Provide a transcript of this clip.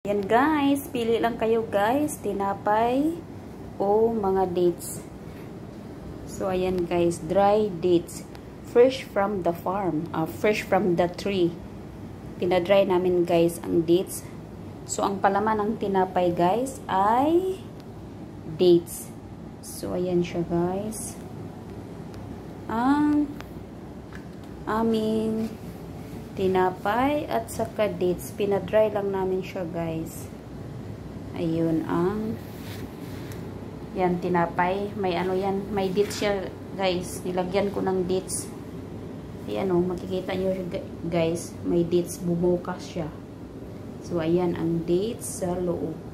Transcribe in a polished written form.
Yan guys, pili lang kayo guys, tinapay o mga dates. So ayan guys, dry dates, fresh from the farm, fresh from the tree. Pinadry namin guys ang dates. So ang palaman ng tinapay guys ay dates. So ayan siya guys. Ang aming tinapay at saka dates, pinadry lang namin siya guys. Ayun ang yan tinapay, may ano yan, may dates siya guys, nilagyan ko ng dates. Ayan o, makikita nyo guys, may dates, bumukas siya. So ayan ang dates sa loob.